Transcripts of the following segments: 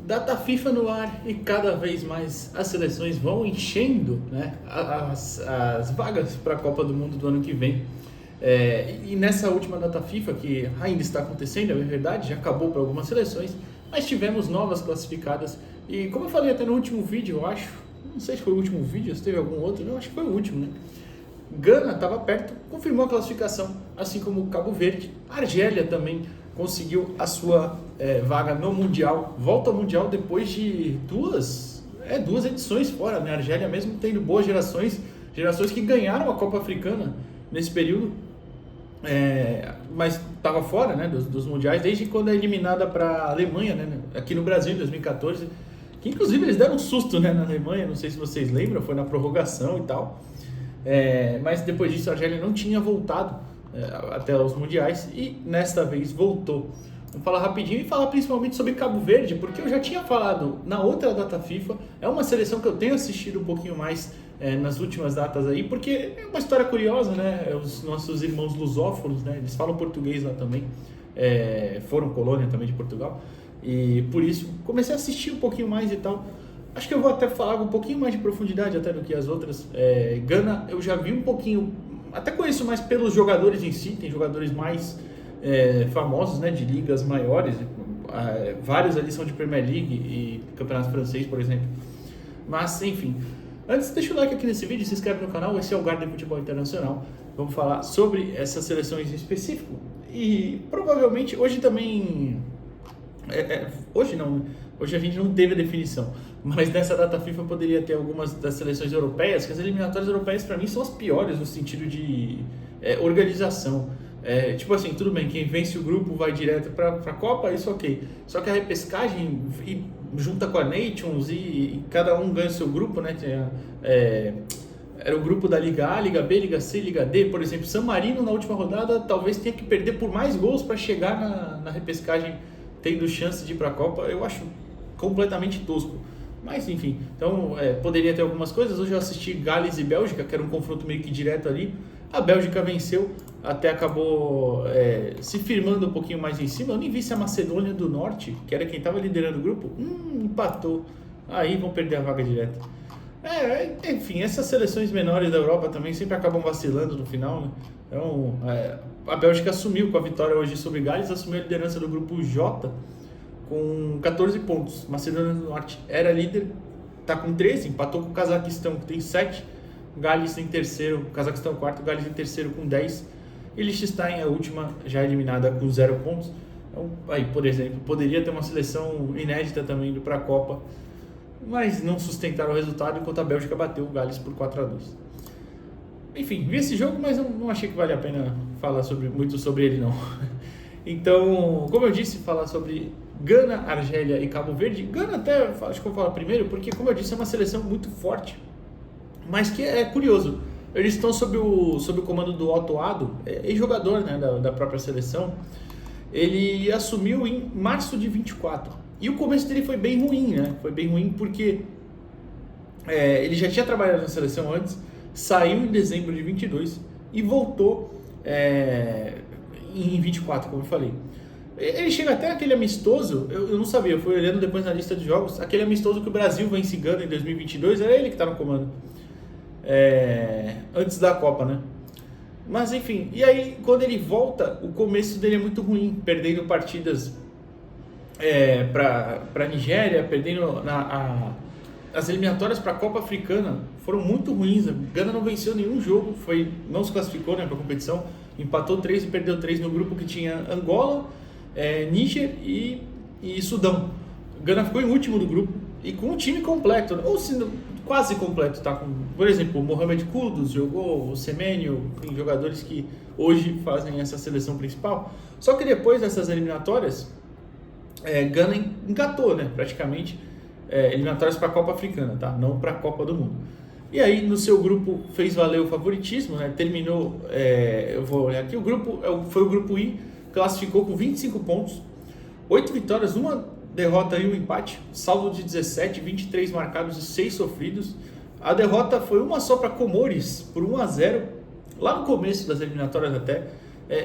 Data FIFA no ar e cada vez mais as seleções vão enchendo, né, as vagas para a Copa do Mundo do ano que vem. E nessa última data FIFA, que ainda está acontecendo, é verdade, já acabou para algumas seleções, mas tivemos novas classificadas. E como eu falei até no último vídeo, eu acho, não sei se foi o último vídeo, se teve algum outro, eu acho que foi o último, né? Gana estava perto, confirmou a classificação, assim como Cabo Verde. Argélia também conseguiu a sua vaga no Mundial. Volta ao Mundial depois de duas edições fora, né? A Argélia mesmo tendo boas gerações que ganharam a Copa Africana nesse período, mas estava fora, né, dos mundiais, desde quando é eliminada para a Alemanha, né, aqui no Brasil em 2014, que inclusive eles deram um susto, né, na Alemanha, não sei se vocês lembram, foi na prorrogação e tal. Mas depois disso a Argélia não tinha voltado até os mundiais e nesta vez voltou. Vamos falar rapidinho e falar principalmente sobre Cabo Verde, porque eu já tinha falado na outra data FIFA, é uma seleção que eu tenho assistido um pouquinho mais nas últimas datas aí, porque é uma história curiosa, né? Os nossos irmãos lusófonos, né? Eles falam português lá também, foram colônia também de Portugal, e por isso comecei a assistir um pouquinho mais e tal. Acho que eu vou até falar um pouquinho mais de profundidade até do que as outras. Gana eu já vi um pouquinho, até conheço mais pelos jogadores em si, tem jogadores mais famosos, né, de ligas maiores, vários ali são de Premier League e Campeonato Francês, por exemplo. Mas, enfim, antes deixa o like aqui nesse vídeo, se inscreve no canal, esse é o Garden Futebol Internacional. Vamos falar sobre essas seleções em específico e provavelmente hoje também... hoje não, hoje a gente não teve a definição, mas nessa data FIFA poderia ter algumas das seleções europeias, que as eliminatórias europeias para mim são as piores no sentido de organização. Tipo assim, tudo bem, quem vence o grupo vai direto para a Copa, isso ok. Só que a repescagem junta com a Nations e cada um ganha o seu grupo, né? Era o grupo da Liga A, Liga B, Liga C, Liga D, por exemplo. San Marino na última rodada talvez tenha que perder por mais gols para chegar na repescagem tendo chance de ir para a Copa. Eu acho completamente tosco. Mas enfim, então poderia ter algumas coisas. Hoje eu assisti Gales e Bélgica, que era um confronto meio que direto ali. A Bélgica venceu, até acabou se firmando um pouquinho mais em cima. Eu nem vi se a Macedônia do Norte, que era quem estava liderando o grupo, empatou. Aí vão perder a vaga direta. Enfim, essas seleções menores da Europa também sempre acabam vacilando no final, né? Então, a Bélgica assumiu com a vitória hoje sobre Gales, assumiu a liderança do grupo J com 14 pontos. Macedônia do Norte era líder, está com 13, empatou com o Cazaquistão, que tem 7. Gales em terceiro, Cazaquistão quarto, Gales em terceiro com 10. E Liechtenstein, a última, já eliminada com 0 pontos. Então, aí, por exemplo, poderia ter uma seleção inédita também indo para a Copa, mas não sustentaram o resultado, enquanto a Bélgica bateu o Gales por 4-2. Enfim, vi esse jogo, mas não achei que vale a pena falar muito sobre ele, não. Então, como eu disse, falar sobre Gana, Argélia e Cabo Verde. Gana até, acho que eu vou falar primeiro, porque, como eu disse, é uma seleção muito forte, mas que é curioso. Eles estão sob o comando do Otto Addo, ex-jogador, né, da própria seleção. Ele assumiu em março de 24. E o começo dele foi bem ruim, né? Foi bem ruim porque ele já tinha trabalhado na seleção antes, saiu em dezembro de 22 e voltou em 24, como eu falei. Ele chega até aquele amistoso, eu não sabia, eu fui olhando depois na lista de jogos, aquele amistoso que o Brasil vem se ganhando em 2022, era ele que está no comando. Antes da Copa, né? Mas enfim, e aí quando ele volta, o começo dele é muito ruim, perdendo partidas para Nigéria, perdendo as eliminatórias para a Copa Africana foram muito ruins. A Gana não venceu nenhum jogo, não se classificou, né, para a competição, empatou 3 e perdeu 3 no grupo que tinha Angola, Níger e Sudão. Gana ficou em último do grupo e com o time completo, ou se não, quase completo, tá? Por exemplo, o Mohamed Kudus jogou, o Semenyo, tem jogadores que hoje fazem essa seleção principal. Só que depois dessas eliminatórias, Gana engatou, né, praticamente, eliminatórias para a Copa Africana, tá? Não para a Copa do Mundo. E aí no seu grupo fez valer o favoritismo, né? Terminou, eu vou olhar aqui, o grupo foi o grupo I, classificou com 25 pontos, 8 vitórias, uma derrota e um empate, saldo de 17, 23 marcados e 6 sofridos. A derrota foi uma só para Comores, por 1-0, lá no começo das eliminatórias até,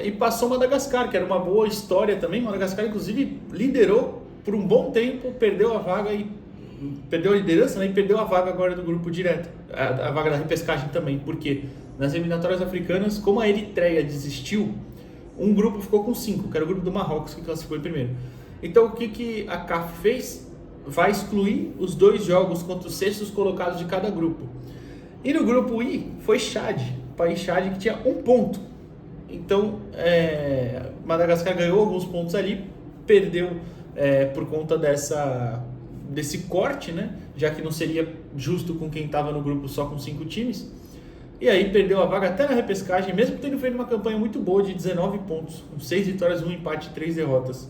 e passou Madagascar, que era uma boa história também. Madagascar, inclusive, liderou por um bom tempo, perdeu a vaga e perdeu a liderança, né, e perdeu a vaga agora do grupo direto, a vaga da repescagem também, porque nas eliminatórias africanas, como a Eritreia desistiu, um grupo ficou com 5, que era o grupo do Marrocos, que classificou em primeiro. Então o que a CAF fez? Vai excluir os 2 jogos contra os 6º colocados de cada grupo. E no grupo I foi Chad, o país Chad, que tinha 1 ponto. Então Madagascar ganhou alguns pontos ali, perdeu por conta desse corte, né? Já que não seria justo com quem estava no grupo só com 5 times. E aí perdeu a vaga até na repescagem, mesmo tendo feito uma campanha muito boa de 19 pontos, com 6 vitórias, 1 empate e 3 derrotas.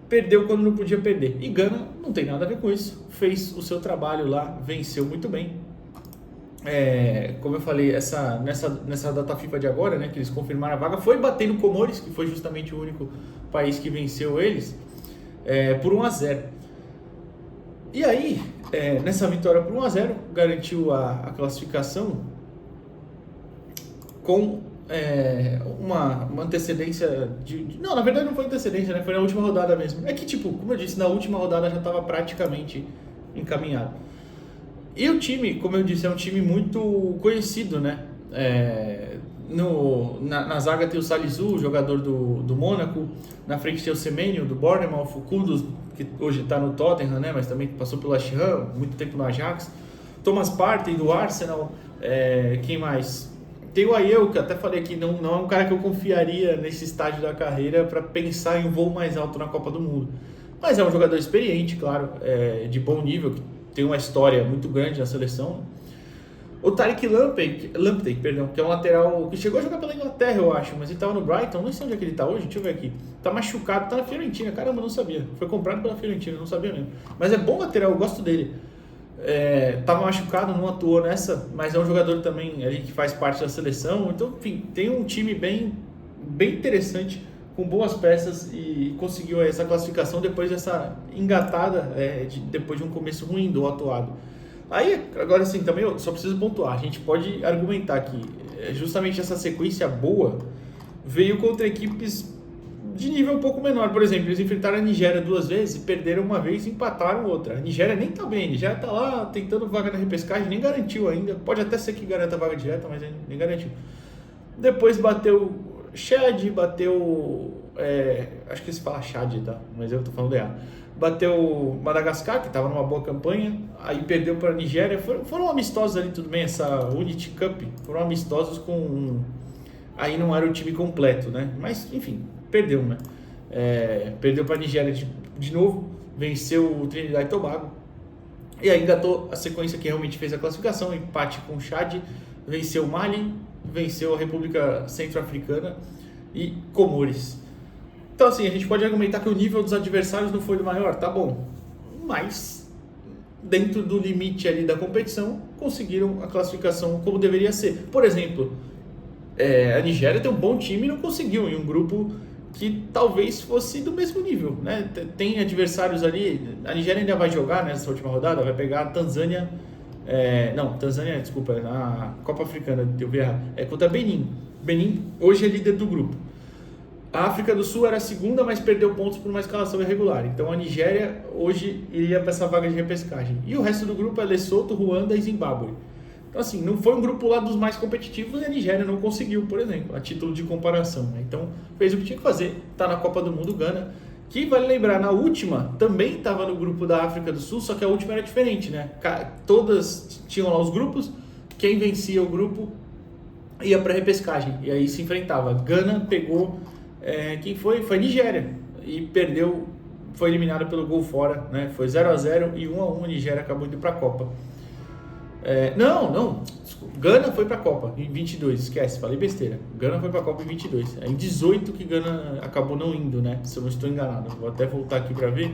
Perdeu quando não podia perder. E Gana não tem nada a ver com isso. Fez o seu trabalho lá, venceu muito bem. Como eu falei, nessa data FIFA de agora, né, que eles confirmaram a vaga, foi bater no Comores, que foi justamente o único país que venceu eles, por 1-0. E aí, nessa vitória por 1-0, garantiu a classificação com uma antecedência Não, na verdade não foi antecedência, né? Foi na última rodada mesmo. É que, tipo, como eu disse, na última rodada já estava praticamente encaminhado. E o time, como eu disse, é um time muito conhecido, né? Na zaga tem o Salisu, jogador do Mônaco. Na frente tem o Semenyo, do Bournemouth. O Kudus, que hoje está no Tottenham, né? Mas também passou pelo West Ham, muito tempo no Ajax. Thomas Partey, do Arsenal. Quem mais? Tem o Ayew, que até falei que não é um cara que eu confiaria nesse estágio da carreira para pensar em um voo mais alto na Copa do Mundo. Mas é um jogador experiente, claro, de bom nível, que tem uma história muito grande na seleção. O Tariq Lamptey, que é um lateral que chegou a jogar pela Inglaterra, eu acho, mas ele estava no Brighton, não sei onde é que ele está hoje, deixa eu ver aqui. Tá machucado, tá na Fiorentina, caramba, não sabia. Foi comprado pela Fiorentina, não sabia mesmo. Mas é bom lateral, eu gosto dele. Tava machucado, não atuou nessa, mas é um jogador também ali que faz parte da seleção. Então, enfim, tem um time bem interessante, com boas peças, e conseguiu essa classificação depois dessa engatada, depois de um começo ruim do atuado. Aí, agora sim, também eu só preciso pontuar, a gente pode argumentar que justamente essa sequência boa veio contra equipes de nível um pouco menor. Por exemplo, eles enfrentaram a Nigéria 2 vezes e perderam uma vez e empataram outra. A Nigéria nem tá bem, a Nigéria tá lá tentando vaga na repescagem, nem garantiu ainda. Pode até ser que garanta a vaga direta, mas nem garantiu. Depois bateu Chad, acho que se fala Chad, tá? Mas eu tô falando errado. Bateu Madagascar, que estava numa boa campanha, aí perdeu para a Nigéria. Foram amistosos ali, tudo bem, essa Unity Cup, foram amistosos com... Aí não era o time completo, né? Mas, enfim, perdeu, né? Perdeu para a Nigéria de novo, venceu o Trinidad e Tobago, e aí engatou a sequência que realmente fez a classificação, empate com o Chad, venceu o Mali, venceu a República Centro-Africana e Comores. Então, assim, a gente pode argumentar que o nível dos adversários não foi do maior, tá bom, mas dentro do limite ali da competição, conseguiram a classificação como deveria ser. Por exemplo, a Nigéria tem um bom time e não conseguiu em um grupo que talvez fosse do mesmo nível, né? Tem adversários ali, a Nigéria ainda vai jogar nessa última rodada, vai pegar a Tanzânia, Tanzânia, desculpa, na Copa Africana, eu vi errado, contra Benin. Benin hoje é líder do grupo. A África do Sul era a segunda, mas perdeu pontos por uma escalação irregular. Então a Nigéria hoje iria para essa vaga de repescagem. E o resto do grupo é Lesoto, Ruanda e Zimbábue. Então, assim, não foi um grupo lá dos mais competitivos e a Nigéria não conseguiu, por exemplo, a título de comparação, né? Então, fez o que tinha que fazer, está na Copa do Mundo, Gana, que, vale lembrar, na última também estava no grupo da África do Sul, só que a última era diferente, né? Todas tinham lá os grupos, quem vencia o grupo ia para a repescagem, e aí se enfrentava. Gana pegou, quem foi? Foi a Nigéria, e perdeu, foi eliminado pelo gol fora, né? Foi 0-0 e 1-1, a Nigéria acabou indo para a Copa. Desculpa. Gana foi pra Copa em 22, esquece, falei besteira. Gana foi pra Copa em 22. É em 18 que Gana acabou não indo, né? Se eu não estou enganado. Vou até voltar aqui pra ver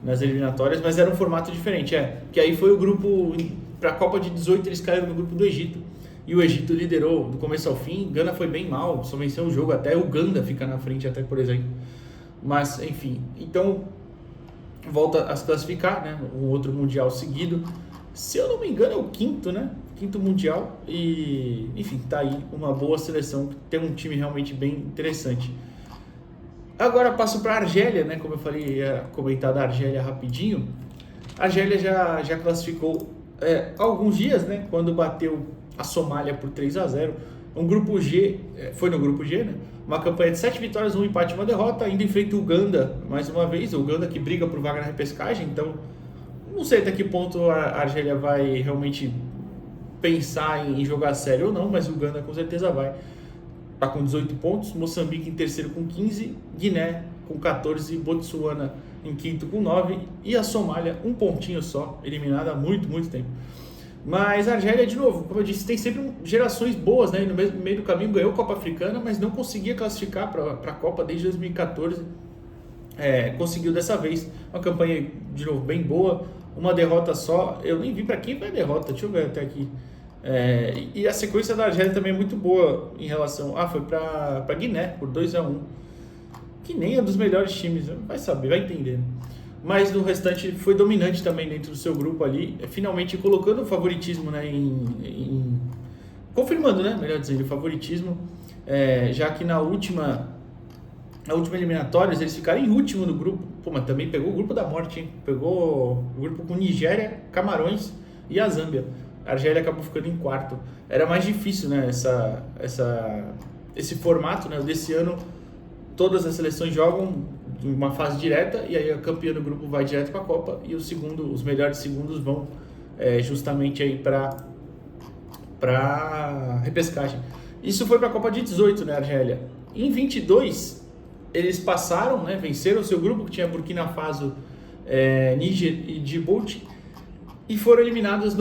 nas eliminatórias, mas era um formato diferente. Que aí foi o grupo, pra Copa de 18 eles caíram no grupo do Egito. E o Egito liderou do começo ao fim. Gana foi bem mal, só venceu o jogo. Até Uganda fica na frente, até por exemplo. Mas, enfim, então volta a se classificar, né? Um outro mundial seguido. Se eu não me engano é o quinto, né? Quinto mundial. E, enfim, tá aí uma boa seleção. Tem um time realmente bem interessante. Agora passo para a Argélia, né? Como eu falei, ia comentar da Argélia rapidinho. A Argélia já classificou há alguns dias, né? Quando bateu a Somália por 3-0. Um grupo G, foi no grupo G, né? Uma campanha de 7 vitórias, 1 empate e 1 derrota. Ainda enfrenta o Uganda, mais uma vez. O Uganda que briga por vaga na repescagem. Então, não sei até que ponto a Argélia vai realmente pensar em jogar sério ou não, mas o Uganda com certeza vai. Está com 18 pontos, Moçambique em terceiro com 15, Guiné com 14, Botsuana em quinto com 9 e a Somália um pontinho só, eliminada há muito, muito tempo. Mas a Argélia, de novo, como eu disse, tem sempre gerações boas, né? No meio do caminho ganhou a Copa Africana, mas não conseguia classificar para a Copa desde 2014. Conseguiu dessa vez uma campanha, de novo, bem boa, uma derrota só. Eu nem vi para quem foi a derrota, deixa eu ver até aqui. E a sequência da Argélia também é muito boa em relação... foi para Guiné, por 2-1. Que nem é dos melhores times, vai saber, vai entender. Mas no restante foi dominante também dentro do seu grupo ali, finalmente colocando o favoritismo, né, confirmando, né, melhor dizendo, o favoritismo, já que na última eliminatória eles ficaram em último no grupo. Pô, mas também pegou o grupo da morte, hein? Pegou o grupo com Nigéria, Camarões e a Zâmbia. A Argélia acabou ficando em quarto. Era mais difícil, né, esse formato, né, desse ano. Todas as seleções jogam uma fase direta e aí a campeã do grupo vai direto para a Copa e os melhores segundos vão justamente aí para repescagem. Isso foi para a Copa de 18, né, Argélia? Em 22 eles passaram, né, venceram o seu grupo que tinha Burkina Faso, Níger e Djibouti e foram eliminados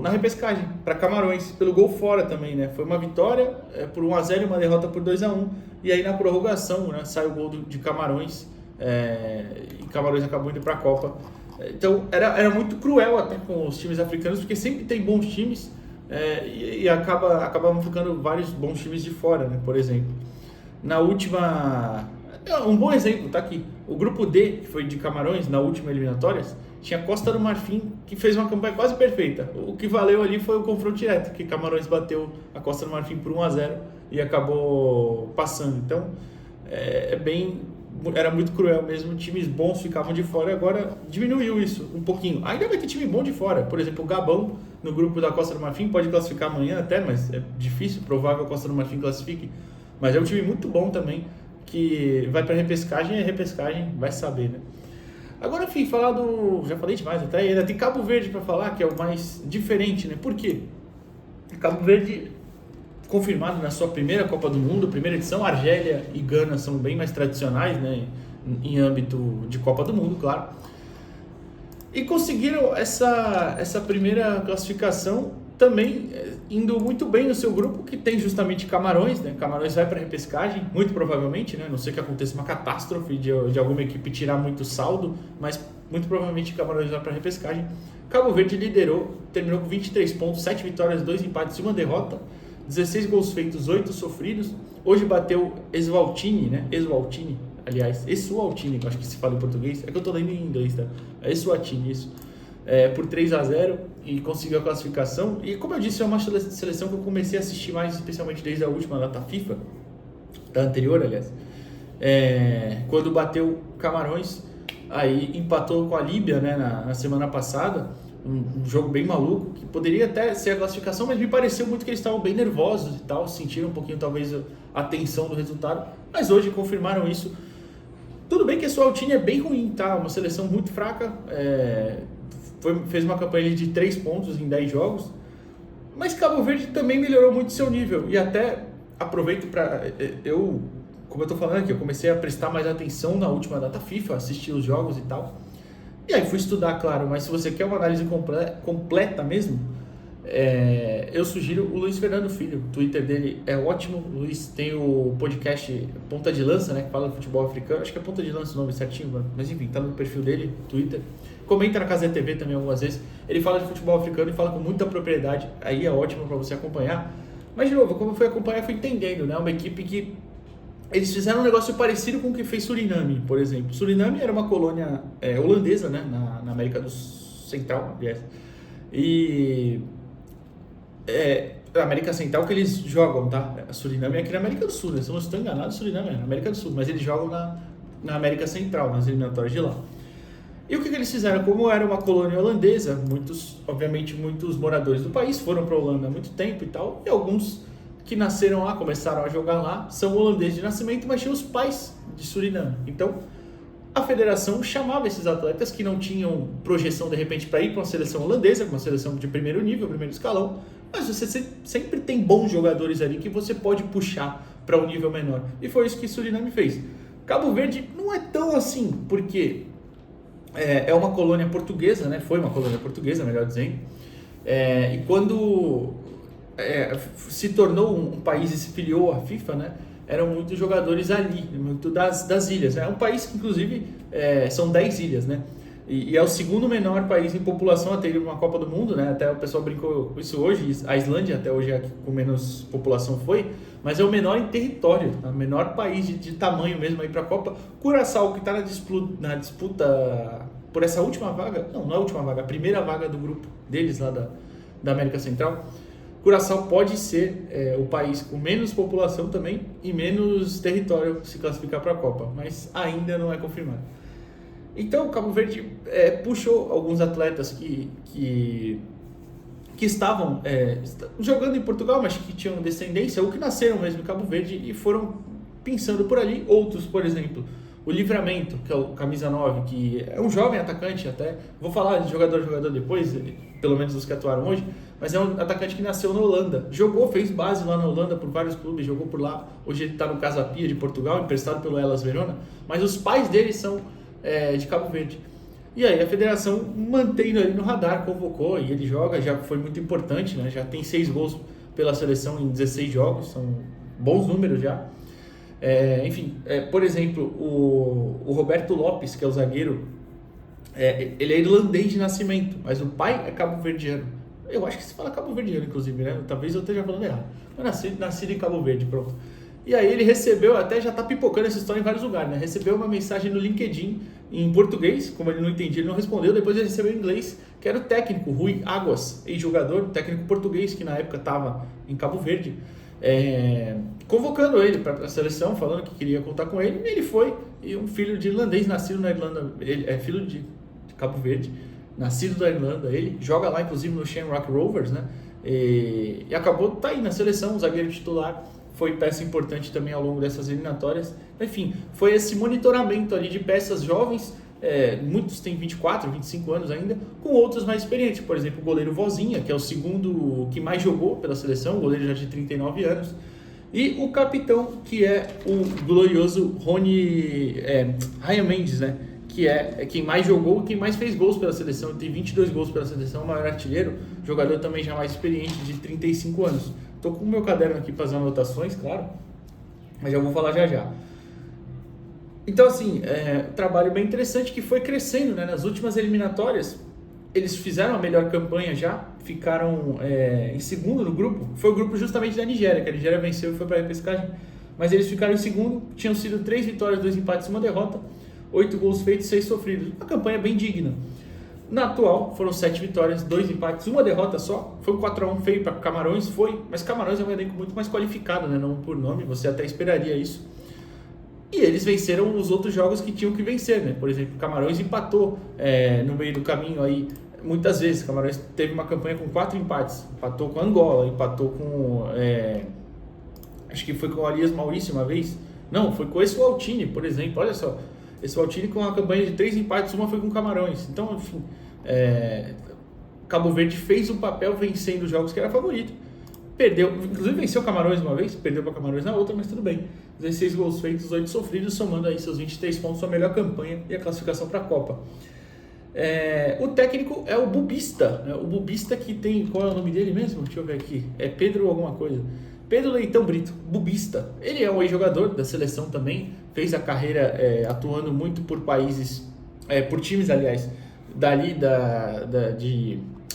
na repescagem para Camarões, pelo gol fora também, né? Foi uma vitória por 1-0 e uma derrota por 2-1. E aí na prorrogação, né, sai o gol de Camarões e Camarões acabou indo para a Copa. Então era muito cruel até com os times africanos, porque sempre tem bons times e acabam ficando vários bons times de fora, né? Por exemplo. Na última... Um bom exemplo, tá aqui. O grupo D, que foi de Camarões, na última eliminatórias, tinha Costa do Marfim, que fez uma campanha quase perfeita. O que valeu ali foi o confronto direto, que Camarões bateu a Costa do Marfim por 1-0 e acabou passando. Então, era muito cruel mesmo, times bons ficavam de fora e agora diminuiu isso um pouquinho. Ainda vai ter time bom de fora, por exemplo, o Gabão, no grupo da Costa do Marfim, pode classificar amanhã até, mas é difícil, provável que a Costa do Marfim classifique, mas é um time muito bom também, que vai para repescagem, vai saber, né? Agora, enfim, já falei demais até, ainda tem Cabo Verde para falar, que é o mais diferente, né? Por quê? Cabo Verde, confirmado na sua primeira Copa do Mundo, primeira edição, Argélia e Gana são bem mais tradicionais, né? Em âmbito de Copa do Mundo, claro. E conseguiram essa primeira classificação também indo muito bem no seu grupo, que tem justamente Camarões, né? Camarões vai para a repescagem, muito provavelmente, né? Não sei que aconteça uma catástrofe de alguma equipe tirar muito saldo, mas muito provavelmente Camarões vai para a repescagem. Cabo Verde liderou, terminou com 23 pontos, 7 vitórias, 2 empates e 1 derrota, 16 gols feitos, 8 sofridos. Hoje bateu Eswaltini, né? Eswaltini, acho que se fala em português, é que eu tô lendo em inglês, tá? Eswatini, isso. Por 3-0 e conseguiu a classificação. E como eu disse, é uma seleção que eu comecei a assistir mais, especialmente desde a última data FIFA, da anterior, aliás. Quando bateu Camarões, aí empatou com a Líbia, né, na semana passada. Um jogo bem maluco, que poderia até ser a classificação, mas me pareceu muito que eles estavam bem nervosos e tal, sentiram um pouquinho talvez a tensão do resultado, mas hoje confirmaram isso. Tudo bem que a Eswatini é bem ruim, tá? Uma seleção muito fraca, fez uma campanha de 3 pontos em 10 jogos, mas Cabo Verde também melhorou muito seu nível, e até aproveito para... como eu tô falando aqui, eu comecei a prestar mais atenção na última data FIFA, assistir os jogos e tal, e aí fui estudar, claro, mas se você quer uma análise completa mesmo, eu sugiro o Luiz Fernando Filho. O Twitter dele é ótimo. O Luiz tem o podcast Ponta de Lança, né, que fala de futebol africano. Acho que é Ponta de Lança o nome certinho, mas enfim, tá no perfil dele, Twitter. Comenta na Casa TV também algumas vezes. Ele fala de futebol africano e fala com muita propriedade. Aí é ótimo para você acompanhar. Mas, de novo, como eu fui acompanhar, fui entendendo, né? Uma equipe que... Eles fizeram um negócio parecido com o que fez Suriname, por exemplo. Suriname era uma colônia holandesa, né, na América do Central, aliás. E a América Central que eles jogam, tá? A Suriname é aqui na América do Sul, né? Se eu não estou enganado, Suriname é na América do Sul, mas eles jogam na América Central, nas eliminatórias de lá. E o que eles fizeram? Como era uma colônia holandesa, obviamente muitos moradores do país foram para a Holanda há muito tempo e tal, e alguns que nasceram lá, começaram a jogar lá, são holandeses de nascimento, mas tinham os pais de Suriname. Então, a federação chamava esses atletas que não tinham projeção, de repente, para ir para uma seleção holandesa, uma seleção de primeiro nível, primeiro escalão, mas você sempre tem bons jogadores ali que você pode puxar para um nível menor. E foi isso que Suriname fez. Cabo Verde não é tão assim, porque é uma colônia portuguesa, né? Foi uma colônia portuguesa, melhor dizendo. E quando se tornou um país e se filiou à FIFA, né? Eram muitos jogadores ali, muito das ilhas. É um país que, inclusive, são 10 ilhas, né? E é o segundo menor país em população a ter uma Copa do Mundo, né? Até o pessoal brincou com isso hoje. A Islândia, até hoje, é a que com menos população foi, mas é o menor em território, o menor país de tamanho mesmo aí para a Copa. Curaçao, que está na disputa por essa última vaga, não é a última vaga, a primeira vaga do grupo deles lá da América Central. Curaçao pode ser o país com menos população também e menos território se classificar para a Copa, mas ainda não é confirmado. Então, o Cabo Verde puxou alguns atletas que estavam jogando em Portugal, mas que tinham descendência ou que nasceram mesmo em Cabo Verde e foram pensando por ali. Outros, por exemplo, o Livramento, que é o camisa 9, que é um jovem atacante até. Vou falar de jogador depois, pelo menos os que atuaram hoje, mas é um atacante que nasceu na Holanda. Fez base lá na Holanda por vários clubes, jogou por lá. Hoje ele está no Casa Pia de Portugal, emprestado pelo Hellas Verona, mas os pais dele são de Cabo Verde. E aí a federação, mantendo ele no radar, convocou e ele joga, já foi muito importante, né? Já tem 6 gols pela seleção em 16 jogos, são bons números já. Por exemplo, o Roberto Lopes, que é o zagueiro, ele é irlandês de nascimento, mas o pai é cabo-verdiano. Eu acho que se fala cabo-verdiano, inclusive, né? Talvez eu esteja falando errado. Mas nascido em Cabo Verde, pronto. E aí ele recebeu, até já tá pipocando essa história em vários lugares, né? Recebeu uma mensagem no LinkedIn em português, como ele não entendia, ele não respondeu. Depois ele recebeu em inglês, que era o técnico Rui Águas, ex-jogador, técnico português, que na época estava em Cabo Verde, convocando ele para a seleção, falando que queria contar com ele. E ele foi, e um filho de irlandês, nascido na Irlanda, ele é filho de Cabo Verde, nascido da Irlanda, ele joga lá, inclusive, no Shamrock Rovers, né? E acabou, tá aí na seleção, zagueiro titular. Foi peça importante também ao longo dessas eliminatórias. Enfim, foi esse monitoramento ali de peças jovens, muitos têm 24, 25 anos ainda, com outros mais experientes. Por exemplo, o goleiro Vozinha, que é o segundo que mais jogou pela seleção, o goleiro já de 39 anos. E o capitão, que é o glorioso Ryan Mendes, né? Que é quem mais jogou, quem mais fez gols pela seleção. Tem 22 gols pela seleção, o maior artilheiro, jogador também já mais experiente, de 35 anos. Estou com o meu caderno aqui para as anotações, claro, mas já vou falar já. Então, assim, trabalho bem interessante que foi crescendo, né? Nas últimas eliminatórias, eles fizeram a melhor campanha já, ficaram em segundo no grupo. Foi o grupo justamente da Nigéria, que a Nigéria venceu e foi para a repescagem. Mas eles ficaram em segundo, tinham sido 3 vitórias, 2 empates e 1 derrota, 8 gols feitos, 6 sofridos. Uma campanha bem digna. Na atual, foram 7 vitórias, 2 empates, 1 derrota só. Foi um 4-1 feio para Camarões, mas Camarões é um elenco muito mais qualificado, né? Não por nome, você até esperaria isso. E eles venceram os outros jogos que tinham que vencer, né? Por exemplo, Camarões empatou no meio do caminho aí, muitas vezes. Camarões teve uma campanha com 4 empates. Empatou com Angola, empatou com... acho que foi com o Arias Maurício uma vez. Não, foi com esse Eswaltini, por exemplo. Olha só. Esse Eswaltini com uma campanha de 3 empates, uma foi com Camarões. Então, enfim, Cabo Verde fez um papel vencendo os jogos que era favorito. Perdeu, inclusive venceu Camarões uma vez, perdeu para Camarões na outra, mas tudo bem. 16 gols feitos, 8 sofridos, somando aí seus 23 pontos, sua melhor campanha e a classificação para a Copa. O técnico é o Bubista, né? O Bubista que tem, qual é o nome dele mesmo? Deixa eu ver aqui, Pedro alguma coisa. Pedro Leitão Brito, Bubista. Ele é um ex-jogador da seleção também, fez a carreira atuando muito por países, por times, aliás, dali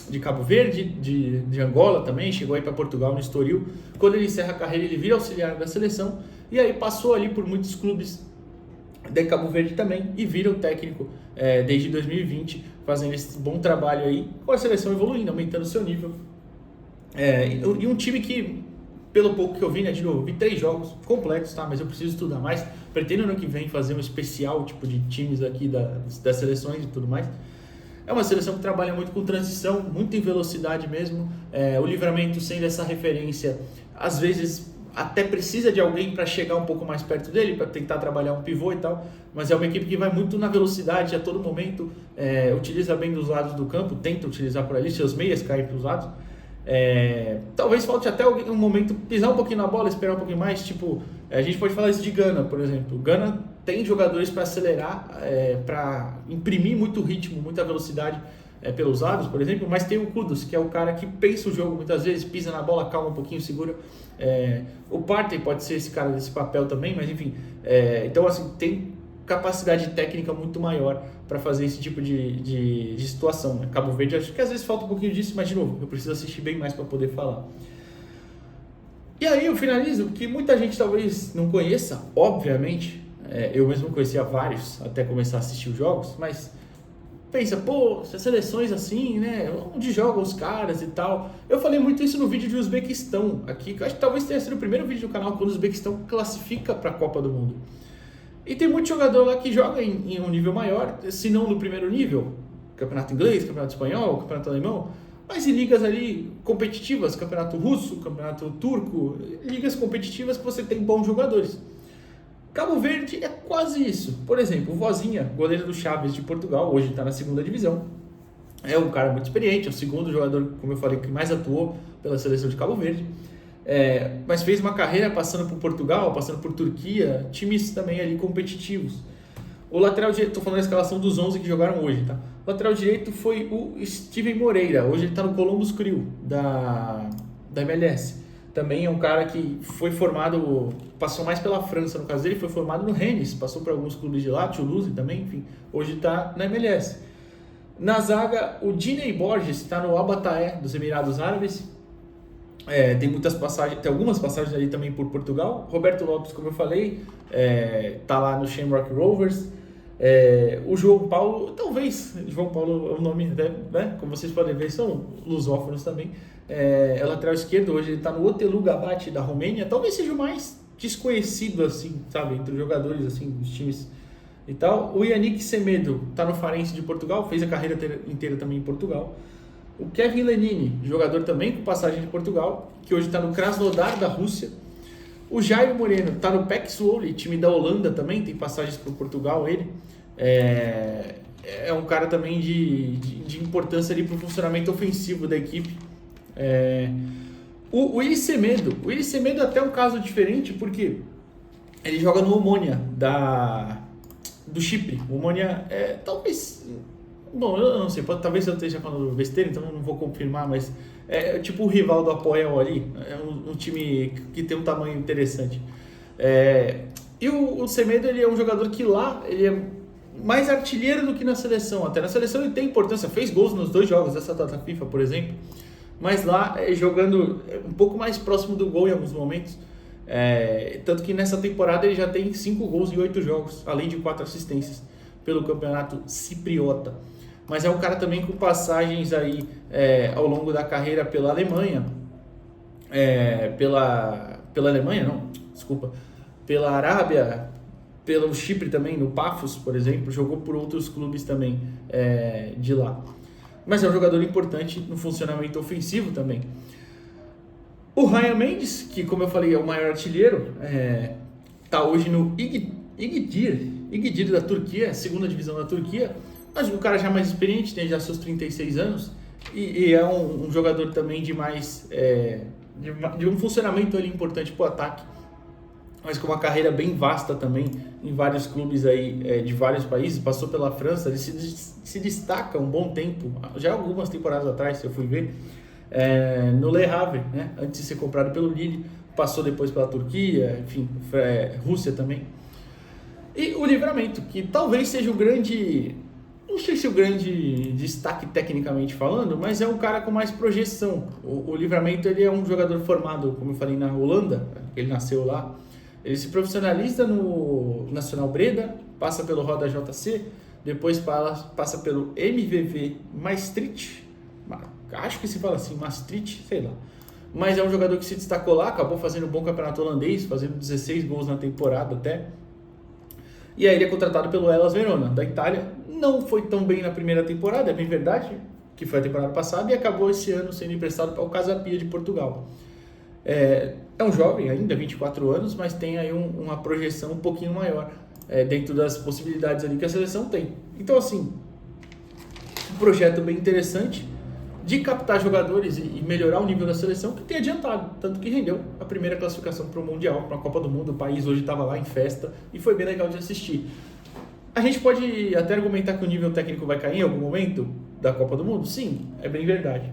de Cabo Verde, de Angola também, chegou aí para Portugal no Estoril. Quando ele encerra a carreira, ele vira auxiliar da seleção e aí passou ali por muitos clubes de Cabo Verde também e vira o técnico desde 2020, fazendo esse bom trabalho aí, com a seleção evoluindo, aumentando o seu nível. E um time que, pelo pouco que eu vi, né, de novo, vi 3 jogos completos, tá? Mas eu preciso estudar mais. Pretendo ano que vem fazer um especial, tipo, de times aqui das seleções e tudo mais. É uma seleção que trabalha muito com transição, muito em velocidade mesmo. O Livramento sendo essa referência, às vezes até precisa de alguém para chegar um pouco mais perto dele, para tentar trabalhar um pivô e tal, mas é uma equipe que vai muito na velocidade a todo momento, utiliza bem dos lados do campo, tenta utilizar por ali, seus meias caem para os lados. Talvez falte até um momento pisar um pouquinho na bola, esperar um pouquinho mais, tipo, a gente pode falar isso de Gana, por exemplo. Gana tem jogadores para acelerar, para imprimir muito ritmo, muita velocidade pelos lados, por exemplo, mas tem o Kudus, que é o cara que pensa o jogo muitas vezes, pisa na bola, calma um pouquinho, segura. O Partey pode ser esse cara desse papel também, mas enfim, então assim, tem capacidade técnica muito maior para fazer esse tipo de situação, né? Cabo Verde, acho que às vezes falta um pouquinho disso, mas de novo, eu preciso assistir bem mais para poder falar. E aí eu finalizo, que muita gente talvez não conheça, obviamente, eu mesmo conhecia vários até começar a assistir os jogos, mas pensa, pô, essas seleções assim, né, onde jogam os caras e tal. Eu falei muito isso no vídeo de Uzbequistão aqui, que eu acho que talvez tenha sido o primeiro vídeo do canal quando o Uzbequistão classifica para a Copa do Mundo. E tem muito jogador lá que joga em um nível maior, se não no primeiro nível, campeonato inglês, campeonato espanhol, campeonato alemão, mas em ligas ali competitivas, campeonato russo, campeonato turco, ligas competitivas que você tem bons jogadores. Cabo Verde é quase isso. Por exemplo, o Vozinha, goleiro do Chaves de Portugal, hoje está na segunda divisão. É um cara muito experiente, é o segundo jogador, como eu falei, que mais atuou pela seleção de Cabo Verde. Mas fez uma carreira passando por Portugal, passando por Turquia, times também ali competitivos. O lateral direito, estou falando da escalação dos 11 que jogaram hoje, tá? O lateral direito foi o Steven Moreira, hoje ele está no Columbus Crew, da MLS. Também é um cara que foi formado, passou mais pela França, no caso dele, foi formado no Rennes, passou por alguns clubes de lá, Toulouse também, enfim, hoje está na MLS. Na zaga, o Diney Borges está no Al Battaer, dos Emirados Árabes. Tem muitas passagens, tem algumas passagens ali também por Portugal. Roberto Lopes, como eu falei, tá lá no Shamrock Rovers. O João Paulo, talvez, João Paulo é o nome, né? Como vocês podem ver, são lusófonos também. É lateral esquerdo, hoje ele tá no Otelu Gabati da Romênia. Talvez seja o mais desconhecido, assim, sabe, entre os jogadores, assim, dos times e tal. O Yannick Semedo tá no Farense de Portugal, fez a carreira inteira também em Portugal. O Kevin Lenini, jogador também com passagem de Portugal, que hoje está no Krasnodar da Rússia. O Jairo Moreno está no PEC Zwolle, time da Holanda também, tem passagens por Portugal ele. É um cara também de importância ali para o funcionamento ofensivo da equipe. O Willy Semedo. O Willy Semedo é até um caso diferente, porque ele joga no Omonia do Chipre. O Omonia talvez... Bom, eu não sei, talvez eu esteja falando besteira, então eu não vou confirmar, mas é tipo o rival do Apoel ali, é um time que tem um tamanho interessante. E o Semedo, ele é um jogador que lá, ele é mais artilheiro do que na seleção, até na seleção ele tem importância, fez gols nos 2 jogos dessa data FIFA, por exemplo, mas lá jogando um pouco mais próximo do gol em alguns momentos, tanto que nessa temporada ele já tem 5 gols em 8 jogos, além de 4 assistências pelo campeonato cipriota. Mas é um cara também com passagens aí ao longo da carreira pela Alemanha, pela Alemanha não, desculpa, pela Arábia, pelo Chipre também, no Pafos, por exemplo, jogou por outros clubes também de lá. Mas é um jogador importante no funcionamento ofensivo também. O Ryan Mendes, que como eu falei é o maior artilheiro, está hoje no İgdir da Turquia, segunda divisão da Turquia. Mas o cara já mais experiente, tem já seus 36 anos e é um jogador também de mais de um funcionamento ali importante para o ataque, mas com uma carreira bem vasta também em vários clubes aí de vários países. Passou pela França, ele se destaca um bom tempo, já algumas temporadas atrás, se eu fui ver, no Le Havre, né? Antes de ser comprado pelo Lille, passou depois pela Turquia, enfim, Rússia também. E o Livramento, que talvez seja o grande... Não sei se o grande destaque tecnicamente falando, mas é um cara com mais projeção. O Livramento, ele é um jogador formado, como eu falei, na Holanda, ele nasceu lá. Ele se profissionaliza no Nacional Breda, passa pelo Roda JC, depois passa pelo MVV Maastricht, acho que se fala assim, Maastricht, sei lá. mas é um jogador que se destacou lá, acabou fazendo um bom campeonato holandês, fazendo 16 gols na temporada até. E aí ele é contratado pelo Hellas Verona, da Itália. Não foi tão bem na primeira temporada, é bem verdade, que foi a temporada passada, e acabou esse ano sendo emprestado para o Casa Pia de Portugal. É um jovem ainda, 24 anos, mas tem aí uma projeção um pouquinho maior dentro das possibilidades ali que a seleção tem. Então, assim, um projeto bem interessante de captar jogadores e melhorar o nível da seleção, que tem adiantado, tanto que rendeu a primeira classificação para o Mundial, para a Copa do Mundo. O país hoje estava lá em festa e foi bem legal de assistir. A gente pode até argumentar que o nível técnico vai cair em algum momento da Copa do Mundo? Sim, é bem verdade.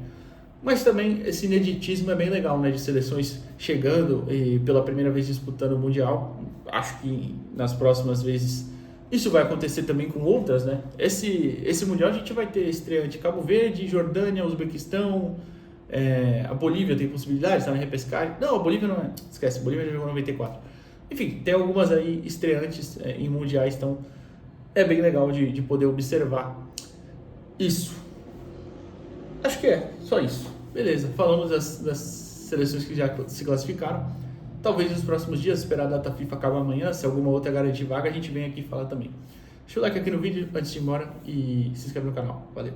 Mas também esse ineditismo é bem legal, né? De seleções chegando e pela primeira vez disputando o Mundial. Acho que nas próximas vezes isso vai acontecer também com outras, né? Esse Mundial a gente vai ter estreante Cabo Verde, Jordânia, Uzbequistão, a Bolívia tem possibilidade, está na repescagem. Não, a Bolívia não é. Esquece, a Bolívia já jogou 94. Enfim, tem algumas aí estreantes em mundiais, então é bem legal de poder observar isso. Acho que é só isso. Beleza, falamos das seleções que já se classificaram. Talvez nos próximos dias, esperar a data FIFA acabar amanhã, se alguma outra garantir vaga, a gente vem aqui falar também. Deixa o like aqui no vídeo antes de ir embora e se inscreve no canal. Valeu!